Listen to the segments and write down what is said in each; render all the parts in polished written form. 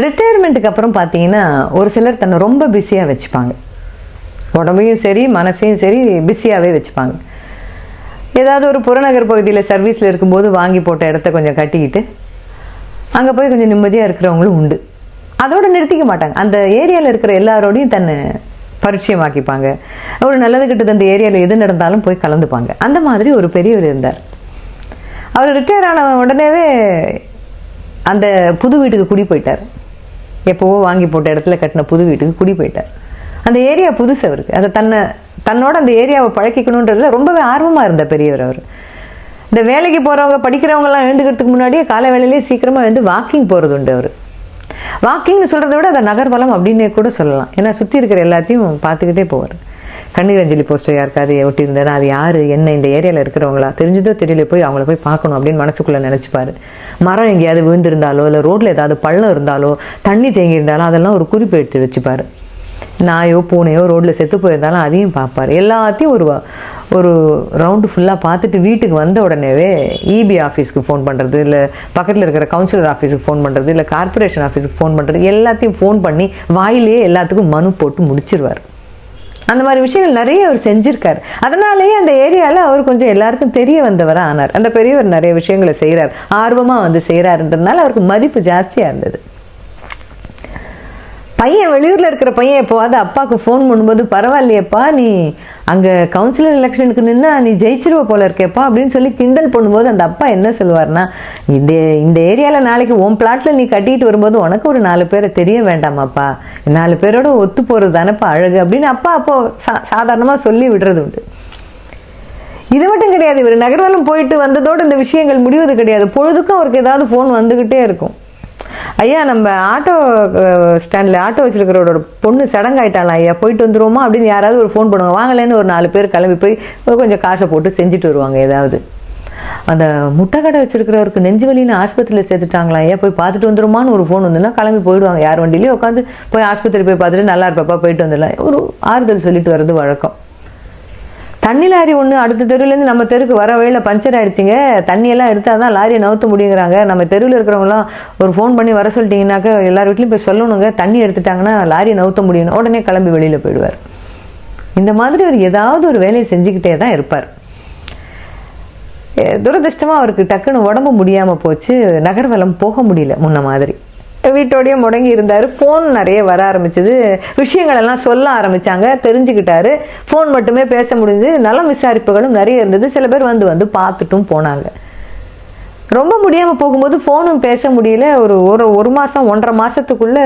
ரிட்டையர்மெண்ட்டுக்கு அப்புறம் பார்த்தீங்கன்னா ஒரு சிலர் தன்னை ரொம்ப பிஸியாக வச்சுப்பாங்க. உடம்பையும் சரி மனசையும் சரி பிஸியாகவே வச்சுப்பாங்க. ஏதாவது ஒரு புறநகர் பகுதியில் சர்வீஸில் இருக்கும்போது வாங்கி போட்ட இடத்த கொஞ்சம் கட்டிக்கிட்டு அங்கே போய் கொஞ்சம் நிம்மதியாக இருக்கிறவங்களும் உண்டு. அதோடு நிறுத்திக்க மாட்டாங்க. அந்த ஏரியாவில் இருக்கிற எல்லாரோடையும் தன்னை பரிச்சயமாக்கிப்பாங்க. ஒரு நல்லது கிட்டது அந்த ஏரியாவில் எது நடந்தாலும் போய் கலந்துப்பாங்க. அந்த மாதிரி ஒரு பெரியவர் இருந்தார். அவர் ரிட்டையர் ஆன உடனேவே அந்த புது வீட்டுக்கு குடி போயிட்டார். எப்போவோ வாங்கி போட்ட இடத்துல கட்டின புது வீட்டுக்கு குடி போயிட்டார். அந்த ஏரியா புதுசு அவருக்கு. அதை தன்னோட அந்த ஏரியாவை பழக்கிக்கணுன்றதுல ரொம்பவே ஆர்வமாக இருந்த பெரியவர் அவர். இந்த வேலைக்கு போகிறவங்க படிக்கிறவங்கலாம் எழுந்துக்கிறதுக்கு முன்னாடியே காலை வேலையிலேயே சீக்கிரமாக எழுந்து வாக்கிங் போகிறது உண்டு அவர். வாக்கிங்னு சொல்கிறத விட அதை நகர்வலம் அப்படின்னே கூட சொல்லலாம். ஏன்னா சுற்றி இருக்கிற எல்லாத்தையும் பார்த்துக்கிட்டே போவார். கண்ணீர் அஞ்சலி போஸ்டர் யாருக்காவது ஒட்டியிருந்தேன்னா அது யார் என்ன இந்த ஏரியாவில் இருக்கிறவங்களா தெரிஞ்சதோ தெரியல போய் அவங்கள போய் பார்க்கணும் அப்படின்னு மனசுக்குள்ளே நினச்சிப்பார். மரம் எங்கேயாவது விழுந்திருந்தாலோ இல்லை ரோட்டில் ஏதாவது பள்ளம் இருந்தாலோ தண்ணி தேங்கி இருந்தாலோ அதெல்லாம் ஒரு குறிப்பு எடுத்து வச்சுப்பார். நாயோ பூனையோ ரோட்டில் செத்து போயிருந்தாலும் அதையும் பார்ப்பார். எல்லாத்தையும் ஒரு ரவுண்டு ஃபுல்லாக பார்த்துட்டு வீட்டுக்கு வந்த உடனேவே இபி ஆஃபீஸ்க்கு ஃபோன் பண்ணுறது, இல்லை பக்கத்தில் இருக்கிற கவுன்சிலர் ஆஃபீஸுக்கு ஃபோன் பண்ணுறது, இல்லை கார்பரேஷன் ஆஃபீஸுக்கு ஃபோன் பண்ணுறது, எல்லாத்தையும் ஃபோன் பண்ணி வாயிலேயே எல்லாத்துக்கும் மனு போட்டு முடிச்சிருவார். அந்த மாதிரி விஷயங்கள் நிறைய அவர் செஞ்சிருக்கார். அதனாலேயே அந்த ஏரியாவில் அவர் கொஞ்சம் எல்லாருக்கும் தெரிய வந்தவராக ஆனார். அந்த பெரியவர் நிறைய விஷயங்களை செய்கிறார், ஆர்வமாக வந்து செய்கிறாருன்றதுனால அவருக்கு மதிப்பு ஜாஸ்தியாக இருந்தது. பையன் வெளியூரில் இருக்கிற பையன் எப்போவாது அப்பாவுக்கு ஃபோன் பண்ணும்போது பரவாயில்லையப்பா நீ அங்கே கவுன்சிலர் எலெக்ஷனுக்கு நின்னா நீ ஜெயிச்சிருவ போல இருக்கேப்பா அப்படின்னு சொல்லி கிண்டல் பண்ணும்போது அந்த அப்பா என்ன சொல்லுவார்னா, இந்த ஏரியாவில் நாளைக்கு உன் பிளாட்டில் நீ கட்டிட்டு வரும்போது உனக்கு ஒரு 4 பேரை தெரிய வேண்டாமாப்பா, 4 பேரோட ஒத்து போகிறது தானப்பா அழகு அப்படின்னு அப்பா அப்போ சாதாரணமாக சொல்லி விடுறது உண்டு. இது மட்டும் கிடையாது, இவர் நகர்வலம் போயிட்டு வந்ததோடு இந்த விஷயங்கள் முடிவது கிடையாது. பொழுதுக்கும் அவருக்கு ஏதாவது ஃபோன் வந்துக்கிட்டே இருக்கும். ஐயா நம்ம ஆட்டோ ஸ்டாண்டில் ஆட்டோ வச்சிருக்கிறவரோட பொண்ணு சடங்காயிட்டாலாம் ஐயா, போயிட்டு வந்துருவோமா அப்படின்னு யாராவது ஒரு ஃபோன் பண்ணுவாங்க. வாங்கலேன்னு ஒரு 4 பேர் கிளம்பி போய் கொஞ்சம் காசை போட்டு செஞ்சுட்டு வருவாங்க. ஏதாவது அந்த முட்டை கடை வச்சிருக்கிறவருக்கு நெஞ்சு வலின்னு ஆஸ்பத்திரியில் சேர்த்துட்டாங்களா ஐயா, போய் பார்த்துட்டு வந்துருமான்னு ஒரு ஃபோன் வந்துன்னா கிளம்பி போயிடுவாங்க. யார் வண்டியிலேயே உட்காந்து போய் ஆஸ்பத்திரி போய் பார்த்துட்டு நல்லா இருப்பாப்பா போயிட்டு வந்துடலாம், ஒரு ஆறுதல் சொல்லிட்டு வர்றது வழக்கம். தண்ணி லாரி ஒன்று அடுத்த தெருவுலேருந்து நம்ம தெருக்கு வர வழியில் பஞ்சர் ஆகிடுச்சிங்க, தண்ணியெல்லாம் எடுத்தால் தான் லாரியை நவுத்த முடியுங்கிறாங்க. நம்ம தெருவில் இருக்கிறவங்களாம் ஒரு ஃபோன் பண்ணி வர சொல்லிட்டீங்கன்னாக்கா எல்லார் வீட்லையும் போய் சொல்லணுங்க, தண்ணி எடுத்துட்டாங்கன்னா லாரியை நவுத்த முடியும், உடனே கிளம்பி வெளியில் போயிடுவார். இந்த மாதிரி அவர் ஏதாவது ஒரு வேலையை செஞ்சுக்கிட்டே தான் இருப்பார். துரதிருஷ்டமாக அவருக்கு டக்குன்னு உடம்பு முடியாமல் போச்சு, நகர்வலம் போக முடியல முன்ன மாதிரி. வீட்டோடையே முடங்கி இருந்தார். ஃபோன் நிறைய வர ஆரம்பிச்சது, விஷயங்கள் எல்லாம் சொல்ல ஆரம்பித்தாங்க, தெரிஞ்சுக்கிட்டாரு. ஃபோன் மட்டுமே பேச முடிஞ்சது, நலம் விசாரிப்புகளும் நிறைய இருந்தது. சில பேர் வந்து பார்த்துட்டும் போனாங்க. ரொம்ப முடியாமல் போகும்போது ஃபோனும் பேச முடியல. ஒரு மாதம் 1.5 மாதத்துக்குள்ள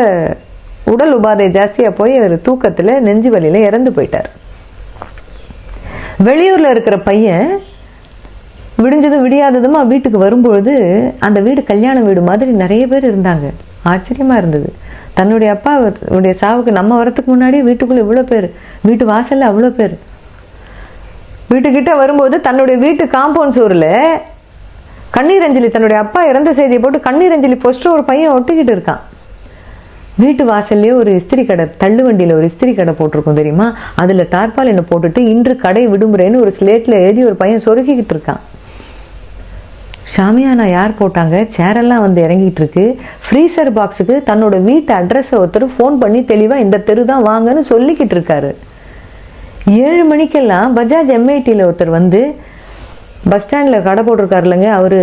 உடல் உபாதை ஜாஸ்தியாக போய் அவர் தூக்கத்தில் நெஞ்சு வலியில் இறந்து போயிட்டார். வெளியூரில் இருக்கிற பையன் விடிஞ்சதும் விடியாததுமா வீட்டுக்கு வரும்பொழுது அந்த வீடு கல்யாண வீடு மாதிரி நிறைய பேர் இருந்தாங்க. ஆச்சரியமாக இருந்தது. தன்னுடைய அப்பாவுடைய சாவுக்கு நம்ம வரத்துக்கு முன்னாடியே வீட்டுக்குள்ளே இவ்வளோ பேர், வீட்டு வாசலில் அவ்வளோ பேர். வீட்டுக்கிட்ட வரும்போது தன்னுடைய வீட்டு காம்பவுண்ட் சோரில் கண்ணீர் அஞ்சலி, தன்னுடைய அப்பா இறந்த செய்தியை போட்டு கண்ணீர் அஞ்சலி போஸ்டர் ஒரு பையன் ஒட்டிக்கிட்டு இருக்கான். வீட்டு வாசல்லையே ஒரு இஸ்திரி கடை, தள்ளு வண்டியில் ஒரு இஸ்திரி கடை போட்டிருக்கோம் தெரியுமா, அதில் டார்பாலினை போட்டுட்டு இன்று கடை விடுமுறைன்னு ஒரு ஸ்லேட்டில் எழுதி ஒரு பையன் சொருகிக்கிட்டு இருக்கான். ஷாமியானா யார் போட்டாங்க, சேரெல்லாம் வந்து இறங்கிட்டு இருக்கு. ஃப்ரீசர் பாக்ஸுக்கு தன்னோட வீட்டு அட்ரஸை ஒருத்தர் ஃபோன் பண்ணி தெளிவாக இந்த தெரு தான் வாங்கன்னு சொல்லிக்கிட்டு இருக்காரு. 7 மணிக்கெல்லாம் பஜாஜ் எம்ஐடியில் ஒருத்தர் வந்து பஸ் ஸ்டாண்டில் கடை போட்டிருக்காரு இல்லைங்க, அவர்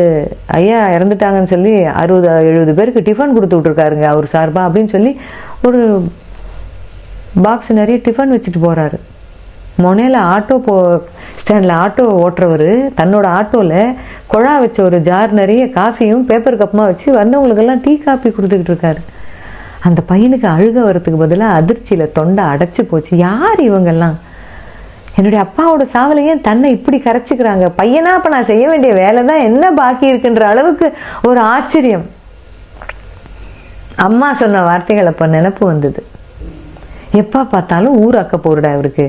ஐயா இறந்துட்டாங்கன்னு சொல்லி 60-70 பேருக்கு டிஃபன் கொடுத்து விட்ருக்காருங்க அவர் சார்பா அப்படின்னு சொல்லி ஒரு பாக்ஸ் நிறைய டிஃபன் வச்சுட்டு போகிறாரு. மொனையில் ஸ்டாண்டில் ஆட்டோ ஓட்டுறவர் தன்னோட ஆட்டோவில் குழா வச்ச ஒரு ஜார் நிறைய காஃபியும் பேப்பர் கப்புமாக வச்சு வந்தவங்களுக்கெல்லாம் டீ காஃபி கொடுத்துக்கிட்டு இருக்காரு. அந்த பையனுக்கு அழுக வரத்துக்கு பதிலாக அதிர்ச்சியில் தொண்டை அடைச்சி போச்சு. யார் இவங்கெல்லாம், என்னுடைய அப்பாவோட சாவலையே தன்னை இப்படி கரைச்சிக்கிறாங்க, பையனா அப்போ நான் செய்ய வேண்டிய வேலை தான் என்ன பாக்கி இருக்குன்ற அளவுக்கு ஒரு ஆச்சரியம். அம்மா சொன்ன வார்த்தைகள் அப்போ நினப்பு வந்தது. எப்போ பார்த்தாலும் ஊர் அக்க போருடா இவருக்கு,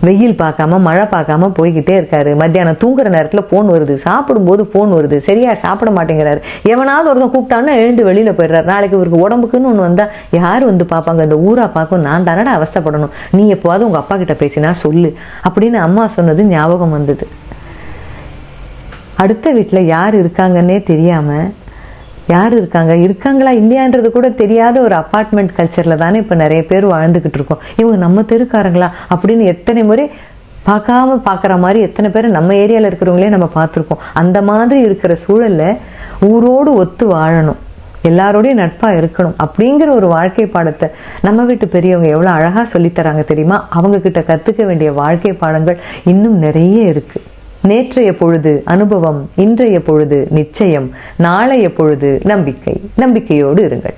வெயில் பார்க்காம மழை பார்க்காம போய்கிட்டே இருக்காரு. மத்தியானம் தூங்குற நேரத்தில் ஃபோன் வருது, சாப்பிடும்போது ஃபோன் வருது, சரியா சாப்பிட மாட்டேங்கிறாரு. எவனாவது ஒருத்தன் கூப்பிட்டான்னா எழுந்து வெளியில் போயிடுறாரு. நாளைக்கு இவருக்கு உடம்புக்குன்னு ஒன்று வந்தால் யார் வந்து பார்ப்பாங்க, இந்த ஊரா பார்க்கும், நான் தானடா அவஸ்தைப்படணும், நீ எப்போவாது உங்கள் அப்பா கிட்ட பேசினா சொல்லு அப்படின்னு அம்மா சொன்னது ஞாபகம் வந்தது. அடுத்த வீட்டில் யார் இருக்காங்கன்னே தெரியாமல் யார் இருக்காங்களா இல்லையான்றது கூட தெரியாத ஒரு அபார்ட்மெண்ட் கல்ச்சரில் தானே இப்போ நிறைய பேர் வாழ்ந்துக்கிட்டு இருக்கோம். இவங்க நம்ம தெருக்காரங்களா அப்படின்னு எத்தனை முறை பார்க்குற மாதிரி எத்தனை பேர் நம்ம ஏரியாவில் இருக்கிறவங்களே நம்ம பார்த்துருக்கோம். அந்த மாதிரி இருக்கிற சூழல்ல ஊரோடு ஒத்து வாழணும், எல்லாரோடையும் நட்பா இருக்கணும் அப்படிங்கிற ஒரு வாழ்க்கை பாடத்தை நம்ம வீட்டு பெரியவங்க எவ்வளவு அழகா சொல்லித்தராங்க தெரியுமா? அவங்க கிட்ட கத்துக்க வேண்டிய வாழ்க்கை பாடங்கள் இன்னும் நிறைய இருக்கு. நேற்றைய பொழுது அனுபவம், இன்றைய பொழுது நிச்சயம், நாளைய பொழுது நம்பிக்கை. நம்பிக்கையோடு இருங்கள்.